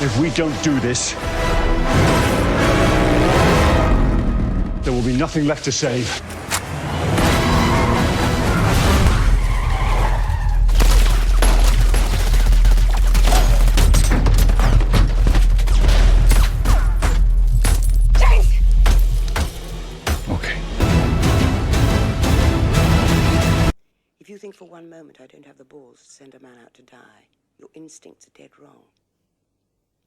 If we don't do this, there will be nothing left to save. Okay. If you think for one moment I don't have the balls to send a man out to die, your instincts are dead wrong.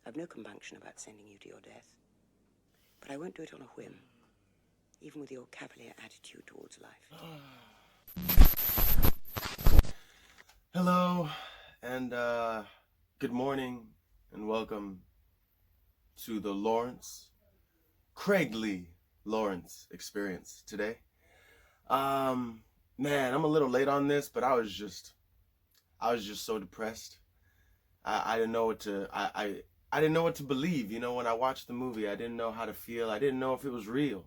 I've no compunction about sending you to your death. But I won't do it on a whim, even with your cavalier attitude towards life. Hello, and good morning, and welcome to the Craig Lee Lawrence experience today. Man, I'm a little late on this, but I was just so depressed. I didn't know what to I didn't know what to believe. You know, when I watched the movie, I didn't know how to feel. I didn't know if it was real,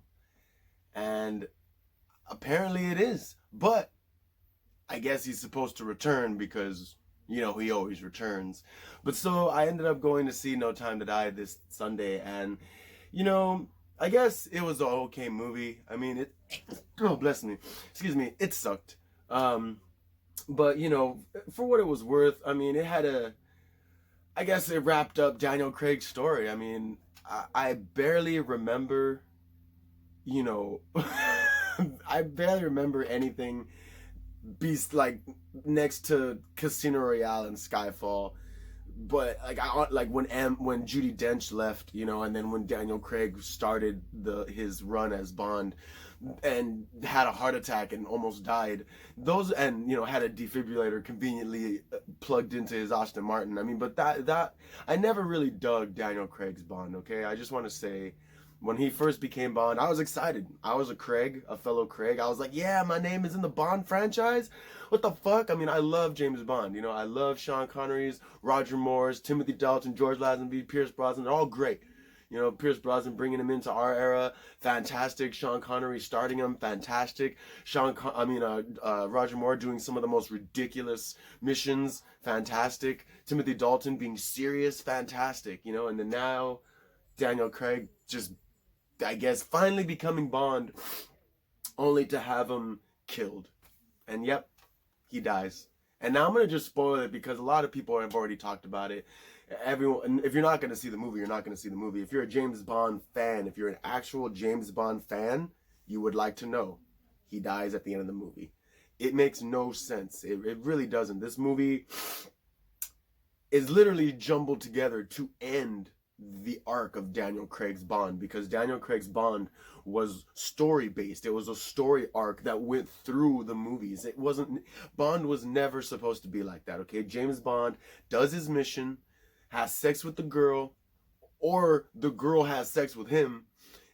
and apparently it is. But I guess he's supposed to return because, you know, he always returns. But so I ended up going to see No Time to Die this Sunday, and you know, I guess it was an okay movie. I mean, oh, bless me. Excuse me. It sucked. But, you know, for what it was worth, I mean, I guess it wrapped up Daniel Craig's story. I mean, I barely remember, you know, I barely remember anything like next to Casino Royale and Skyfall. But like when Judi Dench left, you know, and then when Daniel Craig started his run as Bond and had a heart attack and almost died, and you know, had a defibrillator conveniently plugged into his Aston Martin. I mean, but that I never really dug Daniel Craig's Bond. Okay, I just want to say, when he first became Bond, I was excited. I was a fellow Craig. I was like, yeah, my name is in the Bond franchise. What the fuck? I mean, I love James Bond. You know, I love Sean Connery's, Roger Moore's, Timothy Dalton, George Lazenby, Pierce Brosnan. They're all great. You know, Pierce Brosnan bringing him into our era, fantastic. Sean Connery starting him, fantastic. Roger Moore doing some of the most ridiculous missions, fantastic. Timothy Dalton being serious, fantastic. You know, and then now Daniel Craig just, I guess, finally becoming Bond, only to have him killed. And yep, he dies. And now I'm going to just spoil it because a lot of people have already talked about it. Everyone, if you're not going to see the movie, you're not going to see the movie. If you're a James Bond fan, if you're an actual James Bond fan, you would like to know he dies at the end of the movie. It makes no sense. It really doesn't. This movie is literally jumbled together to end the arc of Daniel Craig's Bond, because Daniel Craig's Bond was story based. It was a story arc that went through the movies. Bond was never supposed to be like that. Okay, James Bond does his mission, has sex with the girl, or the girl has sex with him,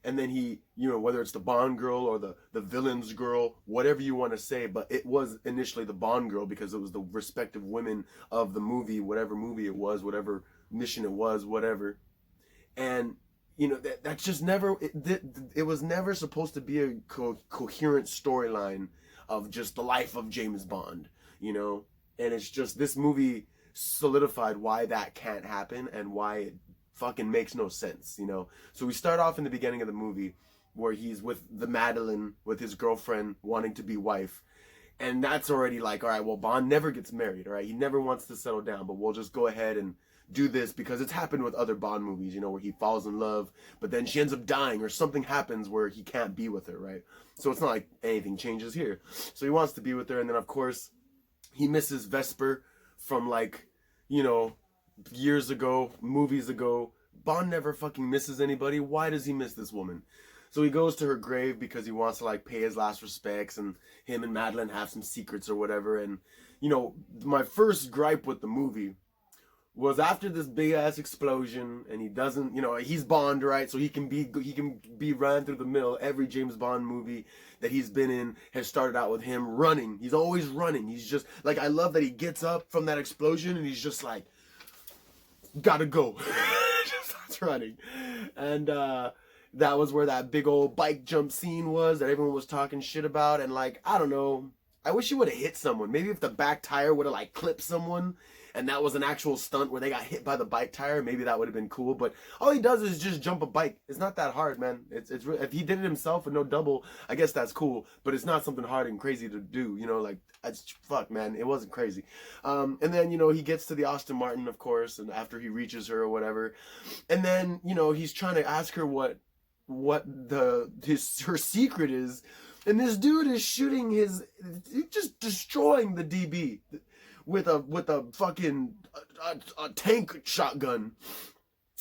and then he, you know, whether it's the Bond girl or the villain's girl, whatever you want to say, but it was initially the Bond girl because it was the respective women of the movie, whatever movie it was, whatever mission it was, whatever. And, you know, that's just never, it was never supposed to be a coherent storyline of just the life of James Bond, you know? And it's just, this movie solidified why that can't happen and why it fucking makes no sense, you know? So we start off in the beginning of the movie where he's with the Madeline, with his girlfriend wanting to be wife. And that's already like, all right, well, Bond never gets married, all right? He never wants to settle down, but we'll just go ahead and do this because it's happened with other Bond movies, you know, where he falls in love, but then she ends up dying or something happens where he can't be with her, right? So it's not like anything changes here. So he wants to be with her, and then of course he misses Vesper from, like, you know, years ago, movies ago. Bond never fucking misses anybody. Why does he miss this woman? So he goes to her grave because he wants to, like, pay his last respects, and him and Madeline have some secrets or whatever. And, you know, my first gripe with the movie was after this big ass explosion, and he doesn't, you know, he's Bond, right? So he can be ran through the mill. Every James Bond movie that he's been in has started out with him running. He's always running. He's just like, I love that he gets up from that explosion and he's just like, gotta go. Just starts running. And that was where that big old bike jump scene was that everyone was talking shit about. And, like, I don't know, I wish he would have hit someone. Maybe if the back tire would have, like, clipped someone and that was an actual stunt where they got hit by the bike tire, maybe that would have been cool. But all he does is just jump a bike. It's not that hard, man. It's if he did it himself with no double, I guess that's cool, but it's not something hard and crazy to do, you know, like, fuck, man, it wasn't crazy. And then, you know, he gets to the Aston Martin, of course, and after he reaches her or whatever, and then, you know, he's trying to ask her what her secret is, and this dude is shooting just destroying the DB with a fucking a tank shotgun,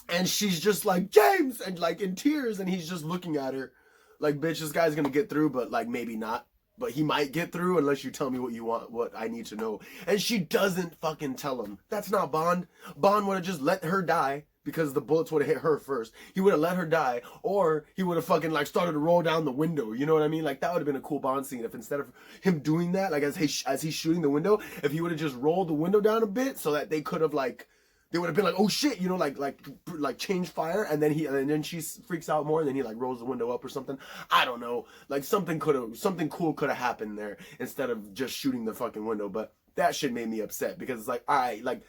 and she's just like, James, and like in tears, and he's just looking at her like, bitch, this guy's gonna get through, but like maybe not. But he might get through unless you tell me what you want, what I need to know. And she doesn't fucking tell him. That's not Bond. Bond would have just let her die because the bullets would have hit her first. He would have let her die, or he would have fucking like started to roll down the window. You know what I mean? Like that would have been a cool Bond scene if instead of him doing that, like as he's shooting the window, if he would have just rolled the window down a bit so that they could have like, they would have been like, oh shit, you know, like change fire, and then she freaks out more, and then he like rolls the window up or something. I don't know, like something cool could have happened there instead of just shooting the fucking window. But that shit made me upset because it's like, all right, like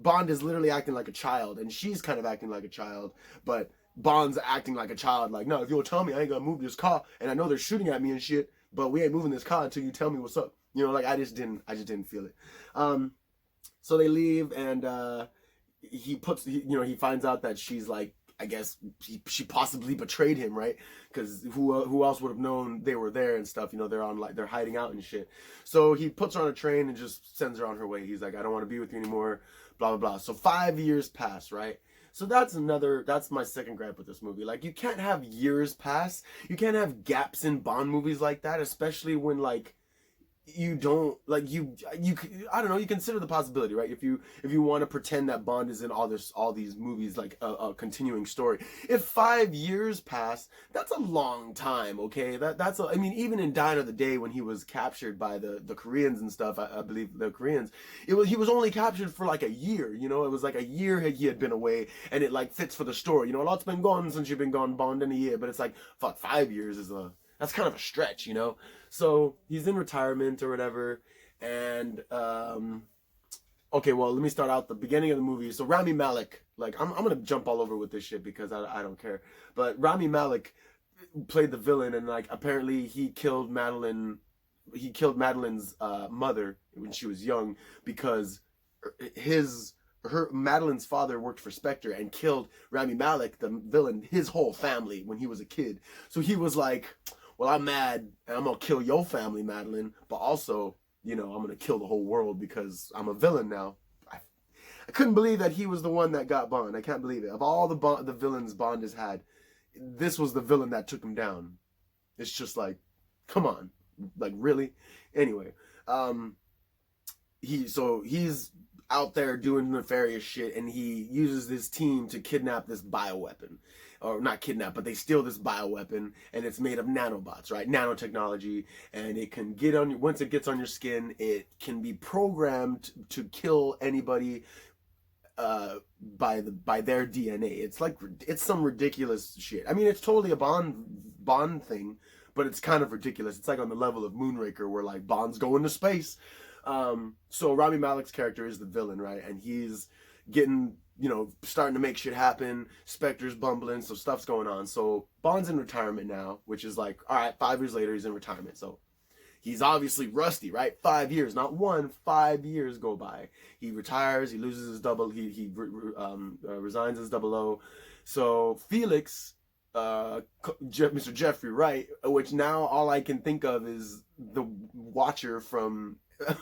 Bond is literally acting like a child, and she's kind of acting like a child, but Bond's acting like a child. Like, no, if you'll tell me, I ain't gonna move this car, and I know they're shooting at me and shit, but we ain't moving this car until you tell me what's up. You know, like I just didn't feel it. So they leave, and he finds out that she's like, I guess she possibly betrayed him, right? Because who else would have known they were there and stuff? You know, they're hiding out and shit. So he puts her on a train and just sends her on her way. He's like, I don't want to be with you anymore, blah blah blah. So 5 years pass, right? So that's my second gripe with this movie. Like, you can't have years pass. You can't have gaps in Bond movies like that, especially when like you don't like you I don't know, you consider the possibility, right? If you want to pretend that Bond is in all these movies, like a continuing story. If 5 years pass, that's a long time, okay? I mean, even in Die Another Day, when he was captured by the Koreans and stuff, I believe the Koreans, he was only captured for like a year, you know? It was like a year he had been away, and it like fits for the story, you know? A lot's been gone since you've been gone, Bond, in a year, but it's like, fuck, 5 years is that's kind of a stretch, you know? So he's in retirement or whatever, and okay, well, let me start out the beginning of the movie. So Rami Malek, like, I'm gonna jump all over with this shit because I don't care, but Rami Malek played the villain, and like apparently he killed Madeline's mother when she was young because Madeline's father worked for Spectre and killed Rami Malek, the villain, his whole family when he was a kid. So he was like, well, I'm mad, and I'm gonna kill your family, Madeline, but also, you know, I'm gonna kill the whole world because I'm a villain now. I couldn't believe that he was the one that got Bond. I can't believe it. Of all the villains Bond has had, this was the villain that took him down. It's just like, come on, like, really? Anyway, he's out there doing nefarious shit, and he uses this team to kidnap this bioweapon. Or not kidnap, but they steal this bioweapon, and it's made of nanobots, right? Nanotechnology, and it can get on you. Once it gets on your skin, it can be programmed to kill anybody by their DNA. It's some ridiculous shit. I mean, it's totally a Bond thing, but it's kind of ridiculous. It's like on the level of Moonraker, where like Bond's going to space. So Rami Malek's character is the villain, right? And he's getting, you know, starting to make shit happen. Spectre's bumbling, so stuff's going on. So Bond's in retirement now, which is like, all right, 5 years later, he's in retirement. So he's obviously rusty, right? 5 years, not 1, 5 years go by. He retires, he loses his resigns his 00. So Felix, Mr. Jeffrey Wright, which now all I can think of is the Watcher from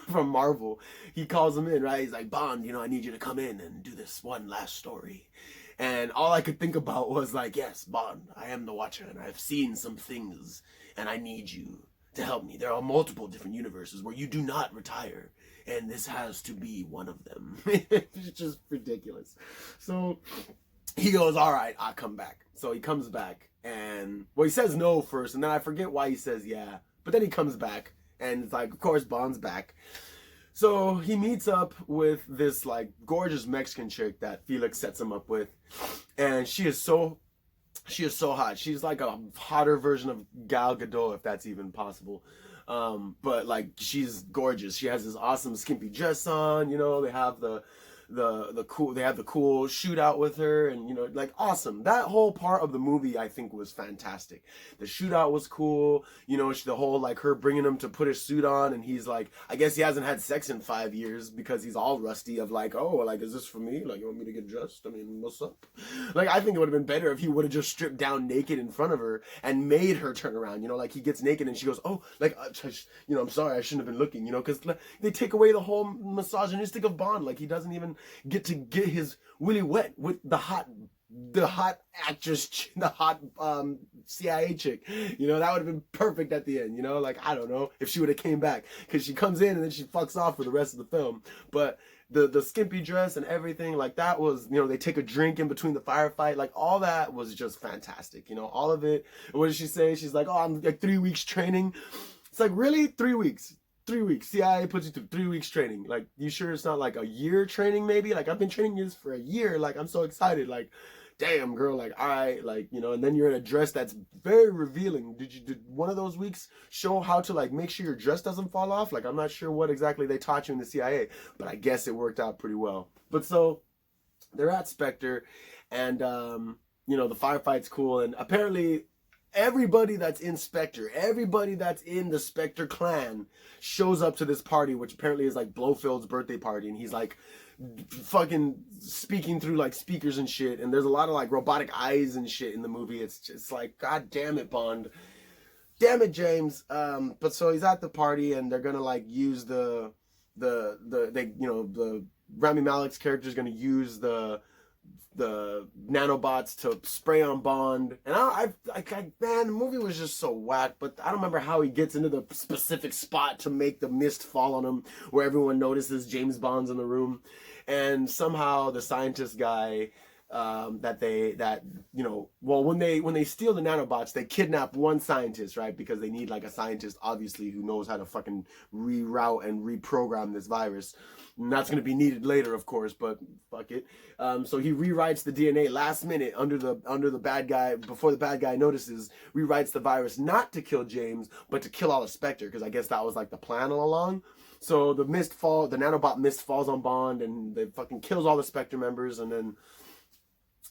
Marvel. He calls him in, right? He's like, Bond, you know, I need you to come in and do this one last story. And all I could think about was like, yes, Bond, I am the Watcher, and I've seen some things, and I need you to help me. There are multiple different universes where you do not retire, and this has to be one of them. It's just ridiculous. So he goes, all right, I'll come back. So he comes back, and well, he says no first, and then I forget why he says yeah, but then he comes back. And it's like, of course, Bond's back. So he meets up with this like gorgeous Mexican chick that Felix sets him up with, and she is so hot. She's like a hotter version of Gal Gadot, if that's even possible. But like she's gorgeous. She has this awesome skimpy dress on. You know, they have the cool, they have the cool shootout with her, and you know, like awesome. That whole part of the movie I think was fantastic. The shootout was cool. You know, the whole like her bringing him to put his suit on, and he's like, I guess he hasn't had sex in 5 years because he's all rusty of like, oh, like, is this for me? Like, you want me to get dressed? I mean, what's up? Like, I think it would have been better if he would have just stripped down naked in front of her and made her turn around. You know, like he gets naked and she goes, oh, like, you know, I'm sorry, I shouldn't have been looking. You know, because they take away the whole misogynistic of Bond. Like, he doesn't even get to get his willy wet with the hot actress, the hot CIA chick. You know, that would have been perfect at the end. You know, like, I don't know if she would have came back, because she comes in and then she fucks off for the rest of the film. But the skimpy dress and everything, like, that was, you know, they take a drink in between the firefight, like, all that was just fantastic. You know, all of it. What did she say? She's like, oh, I'm like 3 weeks training. It's like, really? 3 weeks? 3 weeks. CIA puts you through 3 weeks training. Like, you sure it's not like a year training maybe? Like, I've been training this for a year. Like, I'm so excited. Like, damn, girl. Like, all right. Like, you know, and then you're in a dress that's very revealing. Did one of those weeks show how to, like, make sure your dress doesn't fall off? Like, I'm not sure what exactly they taught you in the CIA, but I guess it worked out pretty well. But so they're at Spectre, and, you know, the firefight's cool, and apparently everybody that's in Spectre, everybody that's in the Spectre clan shows up to this party, which apparently is like Blofeld's birthday party, and he's like fucking speaking through like speakers and shit, and there's a lot of like robotic eyes and shit in the movie. It's just like, god damn it, Bond. Damn it, James. But so he's at the party, and they're gonna like use the Rami Malek's character is gonna use the nanobots to spray on Bond, and I man, the movie was just so whack. But I don't remember how he gets into the specific spot to make the mist fall on him, where everyone notices James Bond's in the room, and somehow the scientist guy, when they steal the nanobots, they kidnap one scientist, right? Because they need like a scientist, obviously, who knows how to fucking reroute and reprogram this virus. And that's going to be needed later, of course, but fuck it. So he rewrites the DNA last minute under the bad guy, before the bad guy notices, rewrites the virus not to kill James, but to kill all of Spectre, because I guess that was like the plan all along. So the nanobot mist falls on Bond, and they fucking kills all the Spectre members, and then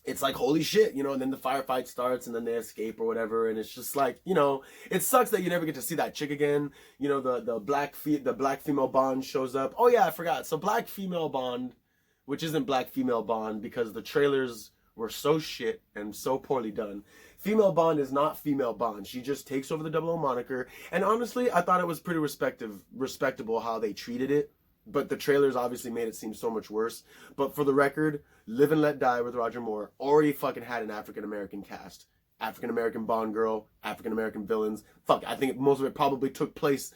it's like, holy shit, you know, and then the firefight starts, and then they escape or whatever, and it's just like, you know, it sucks that you never get to see that chick again. You know, the black female Bond shows up. Oh yeah, I forgot. So black female Bond, which isn't black female Bond because the trailers were so shit and so poorly done. Female Bond is not female Bond. She just takes over the 00 moniker, and honestly, I thought it was pretty respectable how they treated it. But the trailers obviously made it seem so much worse. But for the record, Live and Let Die with Roger Moore already fucking had an African-American cast. African-American Bond girl, African-American villains. Fuck, I think most of it probably took place,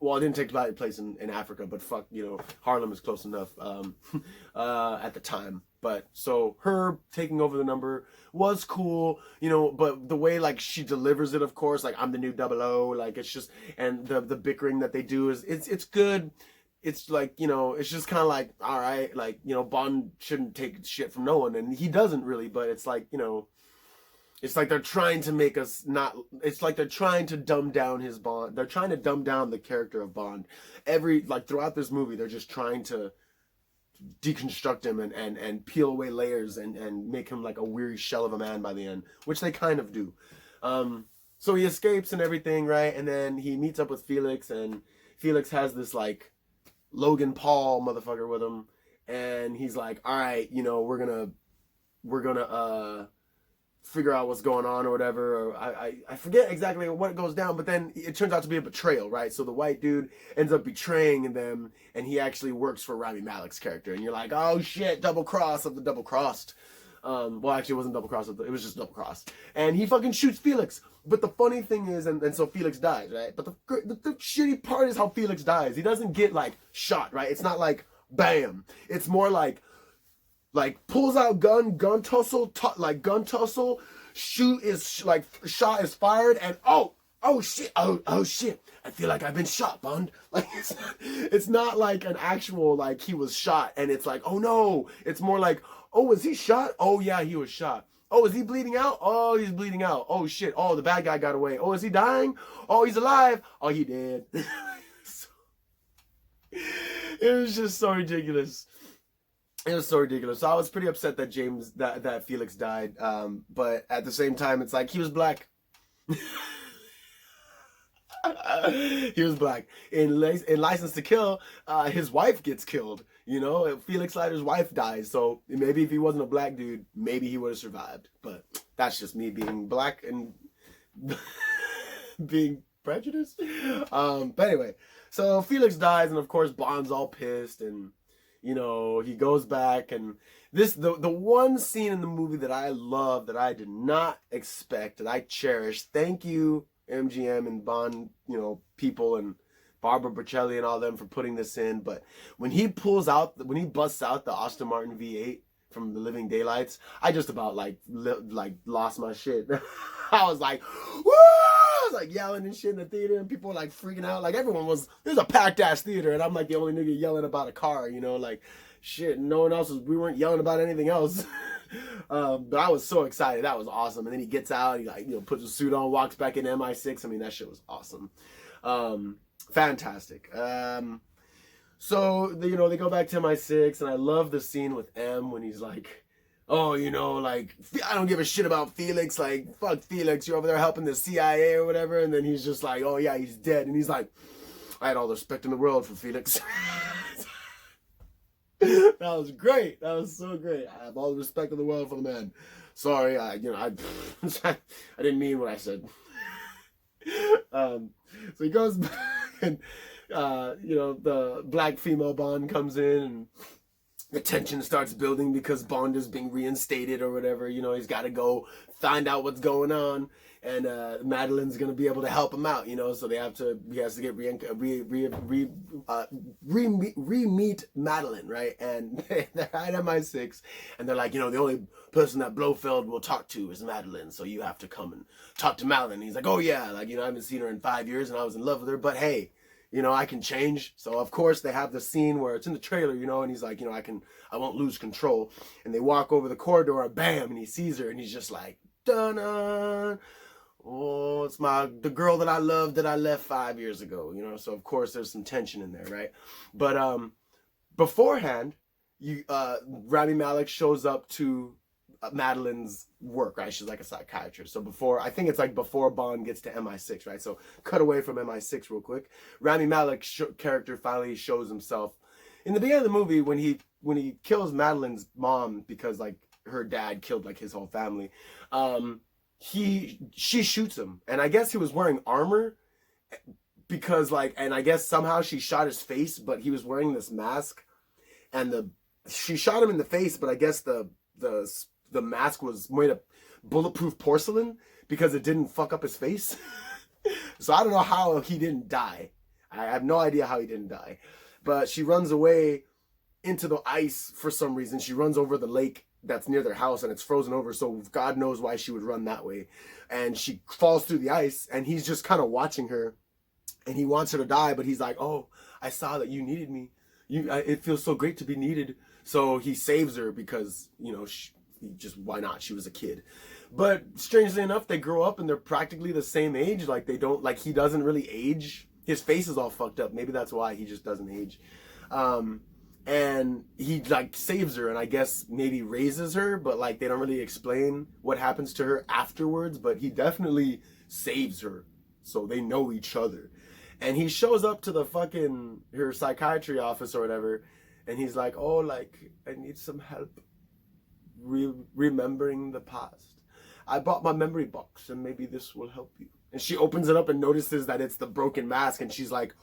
well, it didn't take place in Africa, but fuck, you know, Harlem is close enough at the time. But so her taking over the number was cool, you know, but the way like she delivers it, of course, like, I'm the new 00, like, it's just, and the bickering that they do is, it's good. It's like, you know, it's just kind of like, all right, like, you know, Bond shouldn't take shit from no one, and he doesn't really, but it's like, you know, it's like they're trying to make us not, it's like they're trying to dumb down his Bond. They're trying to dumb down the character of Bond. Throughout this movie, they're just trying to deconstruct him and peel away layers and make him like a weary shell of a man by the end, which they kind of do. So he escapes and everything, right? And then he meets up with Felix, and Felix has this like Logan Paul motherfucker with him, and he's like, all right, you know, we're gonna figure out what's going on or whatever. Or I forget exactly what goes down, but then it turns out to be a betrayal, right? So the white dude ends up betraying them, and he actually works for Rami Malek's character, and you're like, oh shit, double cross of the double crossed. Well, actually, it wasn't double cross. It was just double cross. And he fucking shoots Felix. But the funny thing is, and so Felix dies, right? But the shitty part is how Felix dies. He doesn't get like shot, right? It's not like bam. It's more like pulls out gun tussle, gun tussle. Shot is fired, and oh shit, oh shit. I feel like I've been shot, Bond. Like, it's not like an actual like he was shot, and it's like, oh no. It's more like, oh, was he shot? Oh yeah, he was shot. Oh, is he bleeding out? Oh, he's bleeding out. Oh, shit. Oh, the bad guy got away. Oh, is he dying? Oh, he's alive. Oh, he dead. It was just so ridiculous. It was so ridiculous. So I was pretty upset that that Felix died. But at the same time, it's like he was black. He was black. In License to Kill, his wife gets killed. You know, Felix Leiter's wife dies. So maybe if he wasn't a black dude, maybe he would have survived. But that's just me being black and being prejudiced. But anyway, so Felix dies, and of course Bond's all pissed, and you know, he goes back, and the one scene in the movie that I love, that I did not expect, that I cherish. Thank you, MGM and Bond, you know, people, and Barbara Bocelli and all them for putting this in. But when he busts out the Aston Martin V8 from the Living Daylights, I just about like lost my shit. I was like, woo! I was like yelling and shit in the theater, and people were like freaking out. Like, it was a packed ass theater, and I'm like the only nigga yelling about a car, you know, like shit. No one else we weren't yelling about anything else. But I was so excited. That was awesome. And then he gets out, he like, you know, puts his suit on, walks back in MI6. I mean, that shit was awesome. Fantastic. So you know, they go back to MI6, and I love the scene with M when he's like, oh, you know, like, I don't give a shit about Felix. Like, fuck Felix. You're over there helping the CIA or whatever. And then he's just like, oh, yeah, he's dead. And he's like, I had all the respect in the world for Felix. That was great. That was so great. I have all the respect in the world for the man. Sorry, I didn't mean what I said. So he goes back, and, you know, the black female Bond comes in, and the tension starts building because Bond is being reinstated or whatever. You know, he's got to go find out what's going on, and Madeline's gonna be able to help him out. You know, so he has to get re-meet Madeline, right? And they're at MI6, and they're like, you know, the only person that Blofeld will talk to is Madeline, so you have to come and talk to Madeline. And he's like, oh yeah, like, you know, I haven't seen her in 5 years, and I was in love with her, but hey, you know, I can change. So of course they have the scene where it's in the trailer, you know, and he's like, you know, I won't lose control. And they walk over the corridor, and bam, and he sees her, and he's just like, dun-dun. Oh, it's the girl that I loved that I left 5 years ago, you know. So of course there's some tension in there, right? But beforehand, Rami Malek shows up to Madeline's work, right? She's like a psychiatrist. So I think it's like before Bond gets to MI6, right? So cut away from MI6 real quick. Rami Malek's character finally shows himself in the beginning of the movie when he kills Madeline's mom because like her dad killed like his whole family. She shoots him, and I guess he was wearing armor because like, and I guess somehow she shot his face, but he was wearing this mask, and she shot him in the face, but I guess the mask was made of bulletproof porcelain because it didn't fuck up his face. So I don't know how he didn't die. I have no idea how he didn't die. But she runs away into the ice for some reason. She runs over the lake that's near their house, and it's frozen over, so God knows why she would run that way. And she falls through the ice, and he's just kind of watching her, and he wants her to die, but he's like, oh, I saw that you needed me. It feels so great to be needed. So he saves her because, you know, why not? She was a kid. But strangely enough, they grow up and they're practically the same age. Like he doesn't really age. His face is all fucked up. Maybe that's why he just doesn't age. And he like saves her and I guess maybe raises her, but like they don't really explain what happens to her afterwards, but he definitely saves her. So they know each other. And he shows up to her psychiatry office or whatever, and he's like, oh, like, I need some help remembering the past. I bought my memory box, and maybe this will help you. And she opens it up and notices that it's the broken mask, and she's like,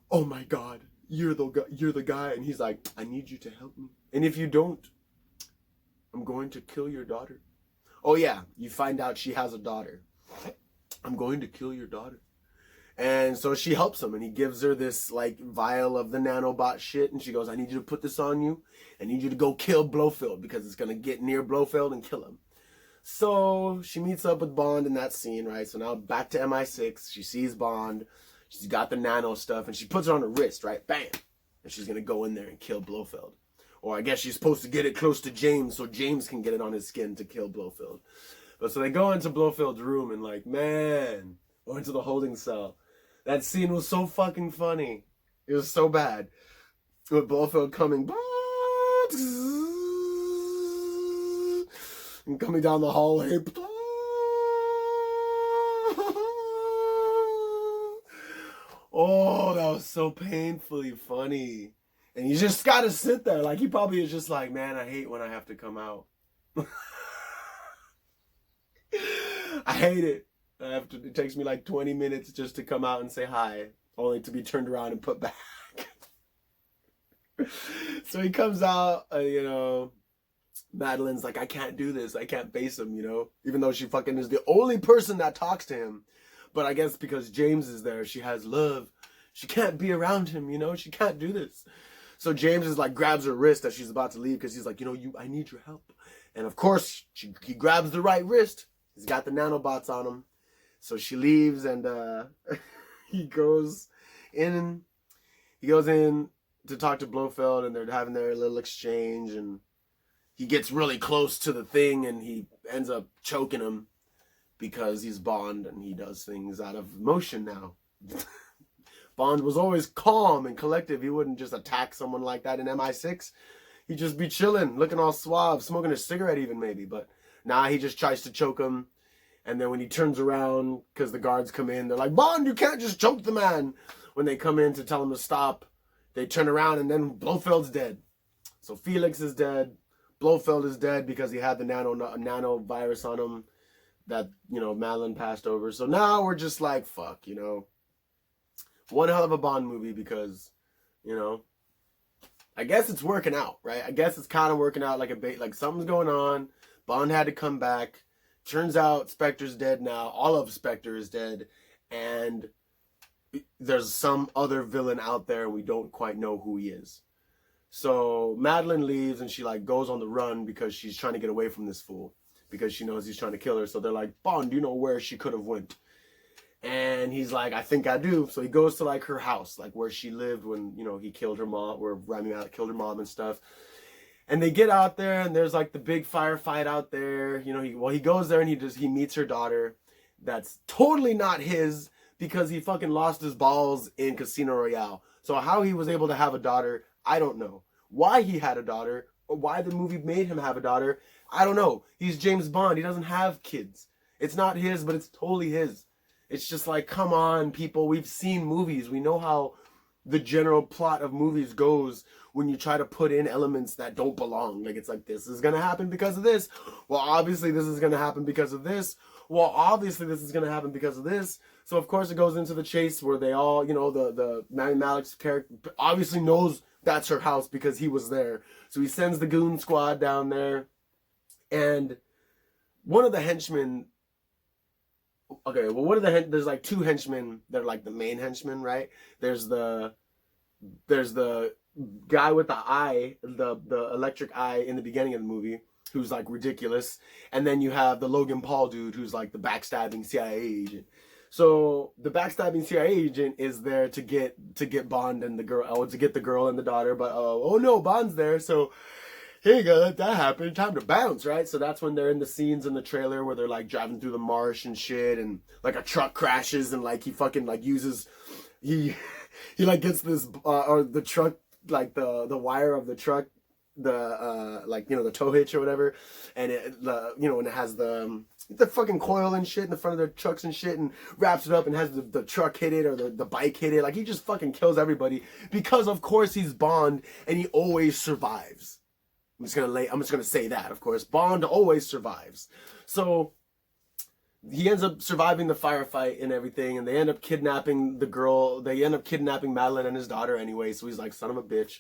oh my God, you're the guy. And he's like, I need you to help me. And if you don't, I'm going to kill your daughter. Oh yeah, you find out she has a daughter. I'm going to kill your daughter. And so she helps him, and he gives her this like vial of the nanobot shit, and she goes, I need you to put this on you. I need you to go kill Blofeld because it's going to get near Blofeld and kill him. So she meets up with Bond in that scene, right? So now back to MI6. She sees Bond. She's got the nano stuff, and she puts it on her wrist, right? Bam! And she's going to go in there and kill Blofeld. Or I guess she's supposed to get it close to James so James can get it on his skin to kill Blofeld. But so they go into Blofeld's room and like, man, or into the holding cell. That scene was so fucking funny. It was so bad. With Blofeld coming and coming down the hallway. Oh, that was so painfully funny. And you just gotta sit there. Like, he probably is just like, man, I hate when I have to come out. I hate it. It takes me like 20 minutes just to come out and say hi, only to be turned around and put back. So he comes out, you know, Madeline's like, I can't do this. I can't face him, you know, even though she fucking is the only person that talks to him. But I guess because James is there, she has love. She can't be around him, you know, she can't do this. So James is like, grabs her wrist as she's about to leave because he's like, you know, I need your help. And of course, he grabs the right wrist. He's got the nanobots on him. So she leaves and he goes in to talk to Blofeld, and they're having their little exchange, and he gets really close to the thing and he ends up choking him because he's Bond and he does things out of emotion now. Bond was always calm and collective. He wouldn't just attack someone like that in MI6. He'd just be chilling, looking all suave, smoking a cigarette even maybe. But now he just tries to choke him. And then when he turns around, because the guards come in, they're like, Bond, you can't just choke the man. When they come in to tell him to stop, they turn around and then Blofeld's dead. So Felix is dead. Blofeld is dead because he had the nano virus on him that, you know, Madeline passed over. So now we're just like, fuck, you know. One hell of a Bond movie because, you know, I guess it's working out, right? I guess it's kind of working out like a bait, like something's going on. Bond had to come back. Turns out Spectre's dead now. All of Spectre is dead. And there's some other villain out there and we don't quite know who he is. So Madeline leaves and she like goes on the run because she's trying to get away from this fool. Because she knows he's trying to kill her. So they're like, Bond, do you know where she could have went? And he's like, I think I do. So he goes to like her house, like where she lived when, you know, he killed her mom, where Rami Malek killed her mom and stuff. And they get out there and there's like the big firefight out there. You know, he goes there and he meets her daughter. That's totally not his because he fucking lost his balls in Casino Royale. So how he was able to have a daughter, I don't know. Why he had a daughter or why the movie made him have a daughter, I don't know. He's James Bond. He doesn't have kids. It's not his, but it's totally his. It's just like, come on, people. We've seen movies. We know how the general plot of movies goes when you try to put in elements that don't belong. Like, it's like, this is going to happen because of this. Well, obviously, this is going to happen because of this. Well, obviously, this is going to happen because of this. So, of course, it goes into the chase where they all, you know, the Rami Malek's character obviously knows that's her house because he was there. So he sends the goon squad down there. And one of the henchmen... Okay, well, there's like two henchmen that are like the main henchmen, right? There's the guy with the eye, the electric eye in the beginning of the movie, who's like ridiculous. And then you have the Logan Paul dude who's like the backstabbing CIA agent. So the backstabbing CIA agent is there to get Bond and the girl, to get the girl and the daughter, but oh no, Bond's there, so here you go, that happened, time to bounce, right? So that's when they're in the scenes in the trailer where they're like driving through the marsh and shit, and like a truck crashes and like he fucking like uses, he like gets this, or the truck, like the wire of the truck, the like, you know, the tow hitch or whatever, and and it has the fucking coil and shit in the front of their trucks and shit, and wraps it up and has the truck hit it or the bike hit it. Like, he just fucking kills everybody because of course he's Bond and he always survives. I'm just gonna say that, of course. Bond always survives. So he ends up surviving the firefight and everything, and they end up kidnapping the girl. They end up kidnapping Madeline and his daughter anyway, so he's like, son of a bitch.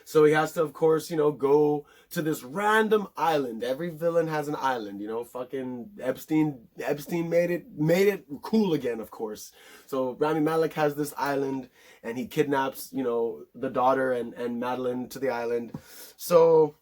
So he has to, of course, you know, go to this random island. Every villain has an island, you know, fucking Epstein made it cool again, of course. So Rami Malek has this island, and he kidnaps, you know, the daughter and Madeline to the island. So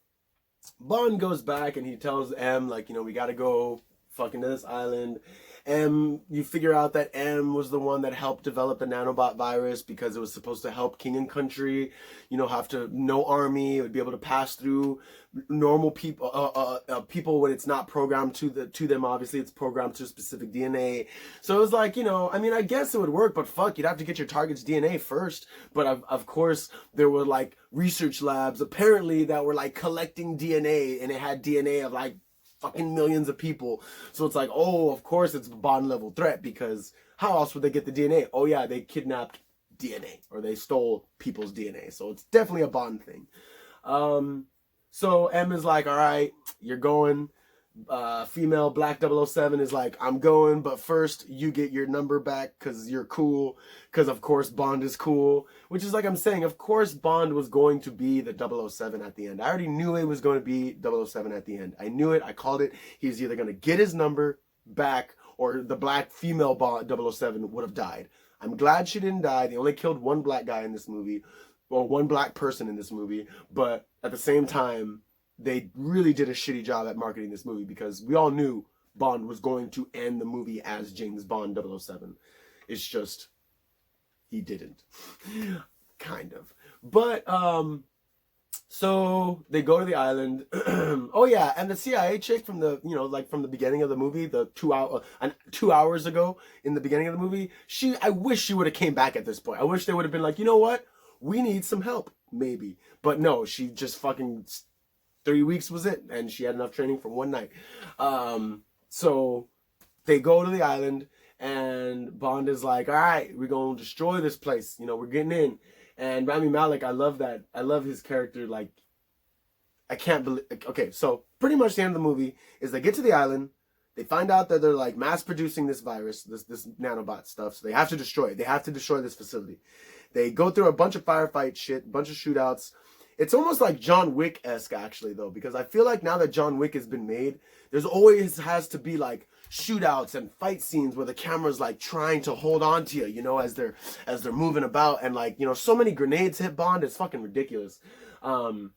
Bond goes back and he tells M, like, you know, we gotta go fucking to this island. You figure out that M was the one that helped develop the nanobot virus because it was supposed to help king and country, have to, no army, it would be able to pass through normal people, people when it's not programmed to them. Obviously, it's programmed to specific DNA. So it was like, I guess it would work, but fuck, you'd have to get your target's DNA first. But of course, there were like research labs apparently that were like collecting DNA, and it had DNA of like fucking millions of people. So it's like, oh, of course it's a Bond level threat, because how else would they get the DNA? Oh yeah, they kidnapped DNA, or they stole people's DNA. So it's definitely a Bond thing. So M is like, all right, you're going. Female Black 007 is like, I'm going, but first you get your number back because you're cool. Because of course Bond is cool. Which is like I'm saying, of course Bond was going to be the 007 at the end. I already knew it was going to be 007 at the end. I knew it. I called it. He's either going to get his number back, or the black female Bond 007 would have died. I'm glad she didn't die. They only killed one black guy in this movie, or one black person in this movie. But at the same time, they really did a shitty job at marketing this movie, because we all knew Bond was going to end the movie as James Bond 007. It's just, he didn't. Kind of. But, so they go to the island. Oh yeah, and the CIA chick from the, from the beginning of the movie, the 2 hours ago in the beginning of the movie, I wish she would have came back at this point. I wish they would have been like, you know what? We need some help, maybe. But no, she just fucking 3 weeks was it, and she had enough training for one night. So they go to the island, and Bond is like, all right, we're going to destroy this place. We're getting in. And Rami Malek, I love that. I love his character. Like, I can't believe... Okay, so pretty much the end of the movie is they get to the island. They find out that they're, like, mass-producing this virus, this nanobot stuff. So they have to destroy it. They have to destroy this facility. They go through a bunch of firefight shit, a bunch of shootouts. It's almost like John Wick-esque, actually, though, because I feel like now that John Wick has been made, there's always has to be, like, shootouts and fight scenes where the camera's, like, trying to hold on to you, as they're moving about, and, like, so many grenades hit Bond, it's fucking ridiculous. But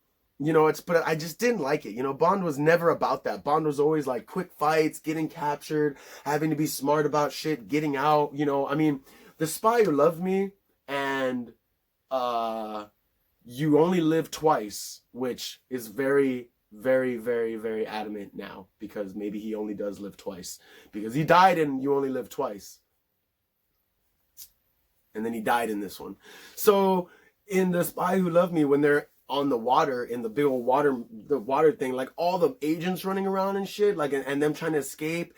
I just didn't like it. Bond was never about that. Bond was always, like, quick fights, getting captured, having to be smart about shit, getting out, The Spy Who Loved Me and, You Only Live Twice, which is very, very, very, very adamant now, because maybe he only does live twice, because he died in You Only Live Twice, and then he died in this one. So in The Spy Who Loved Me, when they're on the water, in the big old water thing, like all the agents running around and shit, like, and them trying to escape,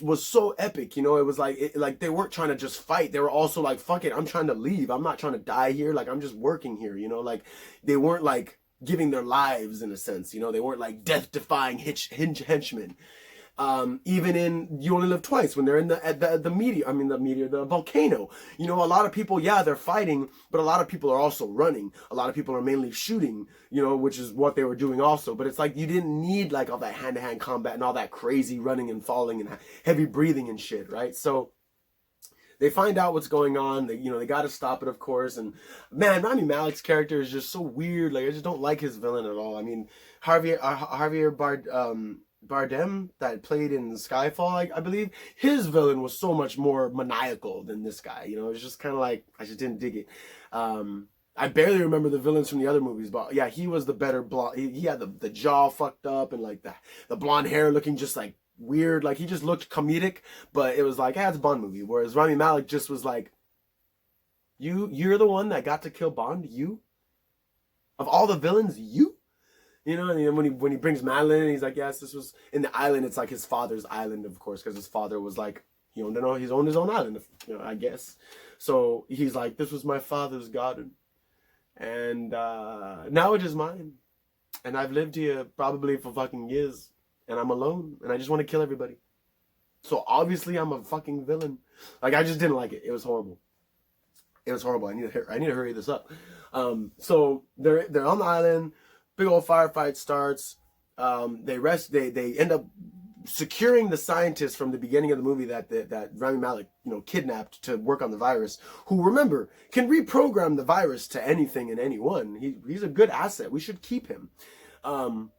was so epic. It was like they weren't trying to just fight. They were also like, fuck it, I'm trying to leave. I'm not trying to die here. Like, I'm just working here, like they weren't like giving their lives in a sense, they weren't like death-defying henchmen. Even in You Only Live Twice, when they're in the volcano, a lot of people, yeah, they're fighting, but a lot of people are also running. A lot of people are mainly shooting, which is what they were doing also. But it's like, you didn't need like all that hand-to-hand combat and all that crazy running and falling and heavy breathing and shit, right? So they find out what's going on. They got to stop it, of course. And man, Rami Malek's character is just so weird. Like, I just don't like his villain at all. I mean, Javier Bardem, that played in Skyfall, I believe, his villain was so much more maniacal than this guy. It was just kind of like, I just didn't dig it. I barely remember the villains from the other movies, but yeah, he was the better blonde. He had the jaw fucked up and like the blonde hair looking just like weird. Like, he just looked comedic, but it was like, it's a Bond movie. Whereas Rami Malek just was like, you're the one that got to kill Bond? You? Of all the villains, you? And when he brings Madeline in, he's like, yes, this was in the island. It's like his father's island, of course, because his father was like, he owned his own island, I guess. So he's like, this was my father's garden, and now it is mine, and I've lived here probably for fucking years, and I'm alone, and I just want to kill everybody. So obviously I'm a fucking villain. Like, I just didn't like it. It was horrible. It was horrible. I need to hurry this up. So they're on the island. Big old firefight starts. They end up securing the scientists from the beginning of the movie that Rami Malek, kidnapped to work on the virus, who, remember, can reprogram the virus to anything and anyone. He's a good asset. We should keep him.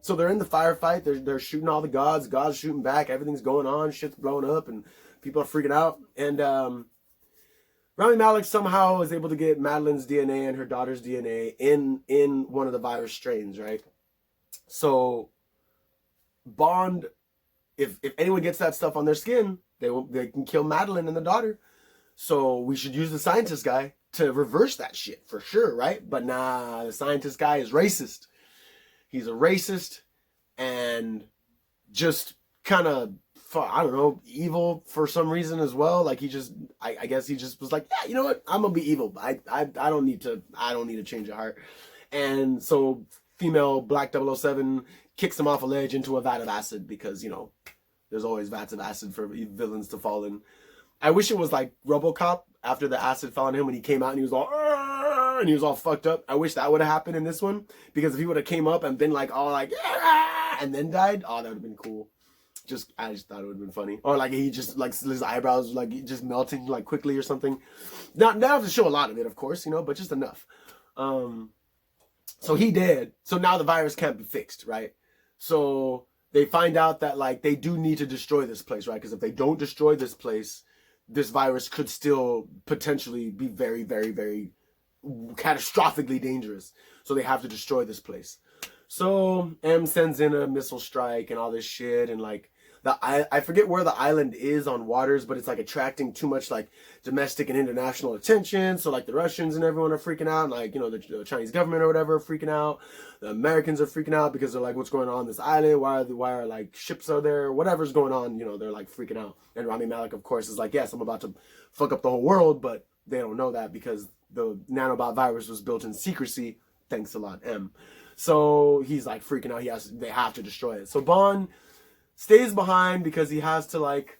So they're in the firefight. They're shooting all the gods. Gods shooting back. Everything's going on. Shit's blowing up, and people are freaking out. And Rami Malek somehow is able to get Madeline's DNA and her daughter's DNA in one of the virus strains, right? So Bond, if anyone gets that stuff on their skin, they can kill Madeline and the daughter. So we should use the scientist guy to reverse that shit for sure, right? But nah, the scientist guy is racist. He's a racist and just kind of, I don't know, evil for some reason as well. Like I guess he just was like, yeah, you know what? I'm gonna be evil. I don't need to change of heart. And so female Black 007 kicks him off a ledge into a vat of acid because, you know, there's always vats of acid for villains to fall in. I wish it was like RoboCop after the acid fell on him when he came out and he was all, and he was all fucked up. I wish that would have happened in this one, because if he would have came up and been like all like, and then died, oh, that would have been cool. I just thought it would have been funny. Or like he just like his eyebrows like just melting like quickly or something. Not have to show a lot of it, of course, you know, but just enough. So he did. So now the virus can't be fixed, right? So they find out that like they do need to destroy this place, right? Because if they don't destroy this place, this virus could still potentially be very, very, very catastrophically dangerous. So they have to destroy this place. So M sends in a missile strike and all this shit, and like I forget where the island is on waters, but it's like attracting too much like domestic and international attention. So like the Russians and everyone are freaking out, and like, you know, the Chinese government or whatever are freaking out. The Americans are freaking out because they're like, what's going on this island? Why are like ships are there? Whatever's going on, you know, they're like freaking out. And Rami Malek, of course, is like, yes, I'm about to fuck up the whole world, but they don't know that because the nanobot virus was built in secrecy. Thanks a lot, M. So he's like freaking out. They have to destroy it. So Bond stays behind because he has to like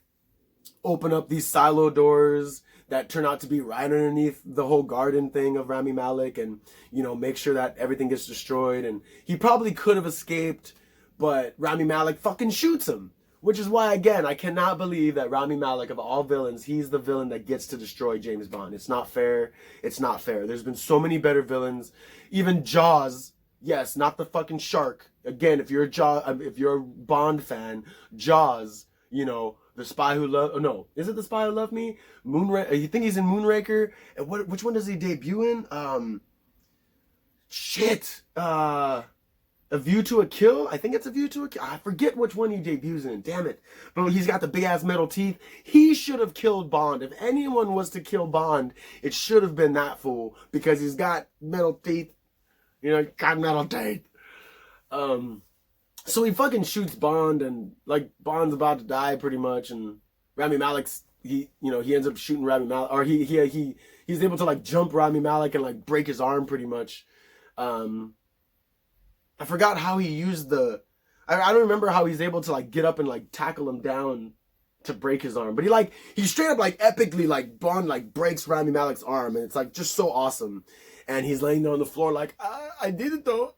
open up these silo doors that turn out to be right underneath the whole garden thing of Rami Malek, and, you know, make sure that everything gets destroyed. And he probably could have escaped, but Rami Malek fucking shoots him, which is why, again, I cannot believe that Rami Malek, of all villains, he's the villain that gets to destroy James Bond. It's not fair. It's not fair. There's been so many better villains. Even Jaws. Yes, not the fucking shark. Again, if you're a Bond fan, Jaws, you know, The Spy Who Loved... Oh, no. Is it The Spy Who Loved Me? You think he's in Moonraker? And which one does he debut in? A View to a Kill? I think it's A View to a Kill. I forget which one he debuts in. Damn it. But he's got the big-ass metal teeth. He should have killed Bond. If anyone was to kill Bond, it should have been that fool, because he's got metal teeth. You know, got metal teeth. So he fucking shoots Bond, and like Bond's about to die pretty much, and Rami Malek's he ends up shooting Rami Malek, or he's able to like jump Rami Malek and like break his arm pretty much. I forgot how he used I don't remember how he's able to like get up and like tackle him down to break his arm, but he straight up like epically like Bond like breaks Rami Malek's arm, and it's like just so awesome. And he's laying there on the floor like, I did it though.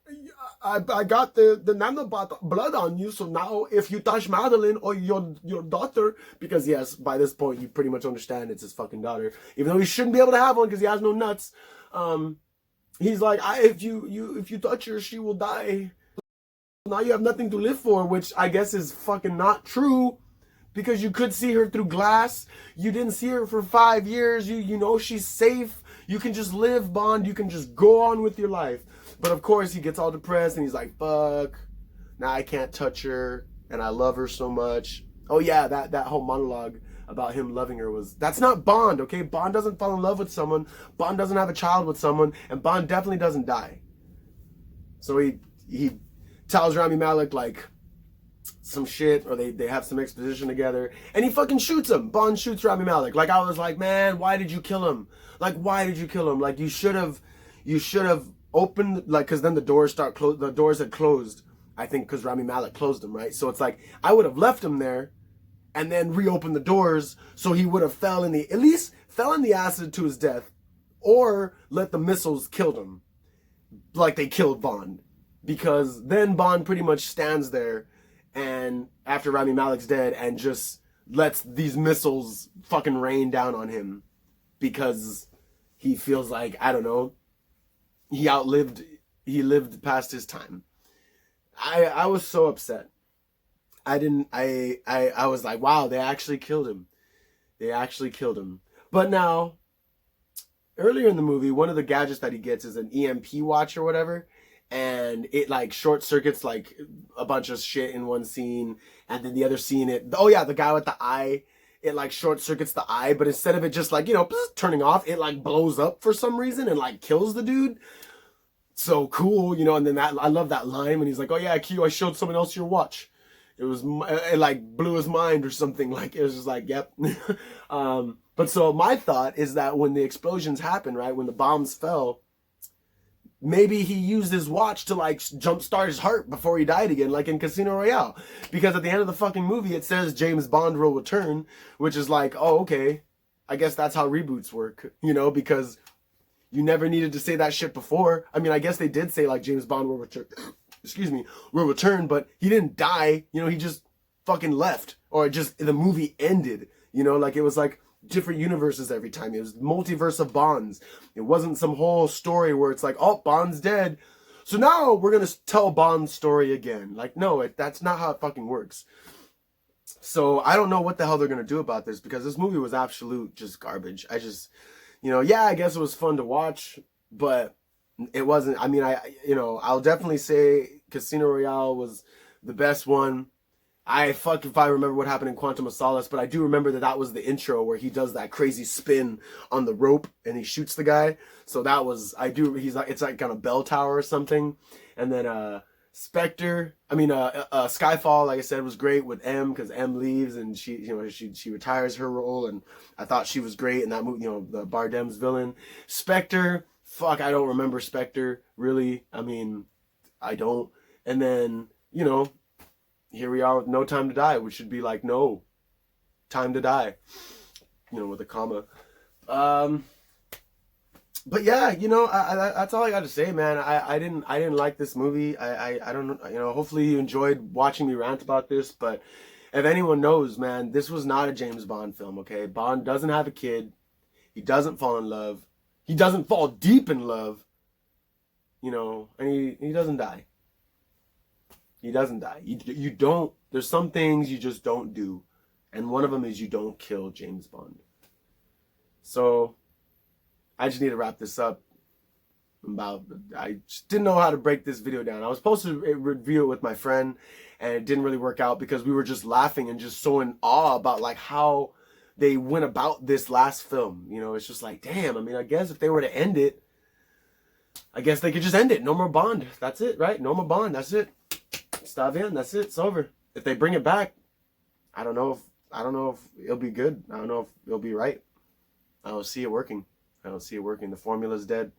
I got the nanobot blood on you. So now if you touch Madeline or your daughter, because yes, by this point you pretty much understand it's his fucking daughter, even though he shouldn't be able to have one because he has no nuts. He's like, if you touch her, she will die. Now you have nothing to live for, which I guess is fucking not true, because you could see her through glass. You didn't see her for 5 years. You know she's safe. You can just live, Bond. You can just go on with your life. But of course, he gets all depressed and he's like, fuck, now I can't touch her and I love her so much. Oh yeah, that whole monologue about him loving her that's not Bond, okay? Bond doesn't fall in love with someone. Bond doesn't have a child with someone, and Bond definitely doesn't die. So he tells Rami Malek like some shit, or they have some exposition together, and he fucking shoots him. Bond shoots Rami Malek. Like, I was like, man, why did you kill him? Like, why did you kill him? Like, you should have opened, like, because then the doors had closed, I think, because Rami Malek closed them, right? So it's like, I would have left him there and then reopened the doors, so he would have fell in the acid to his death, or let the missiles kill him like they killed Bond, because then Bond pretty much stands there and after Rami Malek's dead and just lets these missiles fucking rain down on him, because he feels like, I don't know, he lived past his time. I was so upset. I was like, wow, they actually killed him. They actually killed him. But now, earlier in the movie, one of the gadgets that he gets is an EMP watch or whatever. And it like short circuits like a bunch of shit in one scene. And then the other scene, oh yeah, the guy with the eye, it like short circuits the eye. But instead of it just like, turning off, it like blows up for some reason and like kills the dude. So cool, and then I love that line when he's like, oh yeah, Q, I showed someone else your watch. It like blew his mind or something. Like, it was just like, yep. But so my thought is that when the explosions happened, right, when the bombs fell, maybe he used his watch to like jumpstart his heart before he died again, like in Casino Royale. Because at the end of the fucking movie, it says James Bond will return, which is like, oh, okay. I guess that's how reboots work, because you never needed to say that shit before. I mean, I guess they did say like James Bond will return. Will return, but he didn't die. He just fucking left. Or the movie ended. Like it was like different universes every time. It was multiverse of Bonds. It wasn't some whole story where it's like, oh, Bond's dead, so now we're gonna tell Bond's story again. Like, no, that's not how it fucking works. So I don't know what the hell they're gonna do about this, because this movie was absolute just garbage. I just, yeah, I guess it was fun to watch, but it wasn't. I mean, I'll definitely say Casino Royale was the best one. If I remember what happened in Quantum of Solace, but I do remember that was the intro where he does that crazy spin on the rope and he shoots the guy. So that was, it's like on a bell tower or something. And then Skyfall, like I said, was great with M, because M leaves and she retires her role, and I thought she was great in that movie, the Bardem's villain. Spectre, fuck, I don't remember Spectre, really. I mean, I don't. And then, here we are with No Time to Die, which should be like No Time to Die, with a comma. But yeah, that's all I got to say, man. I didn't like this movie. I don't know. Hopefully you enjoyed watching me rant about this. But if anyone knows, man, this was not a James Bond film. Okay, Bond doesn't have a kid. He doesn't fall in love. He doesn't fall deep in love. And he doesn't die. He doesn't die. You don't. There's some things you just don't do, and one of them is you don't kill James Bond. So I just need to wrap this up. I just didn't know how to break this video down. I was supposed to review it with my friend, and it didn't really work out because we were just laughing and just so in awe about like how they went about this last film. It's just like, damn. I mean, I guess if they were to end it, I guess they could just end it. No more Bond. That's it, right? No more Bond. That's it. Stop in. That's it. It's over. If they bring it back, I don't know if it'll be good. I don't know if it'll be right. I don't see it working. The formula's dead.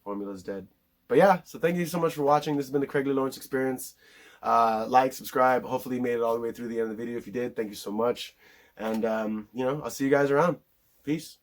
But yeah, so thank you so much for watching. This has been the Craig Lee Lawrence Experience. Like, subscribe. Hopefully you made it all the way through the end of the video. If you did, thank you so much. And I'll see you guys around. Peace.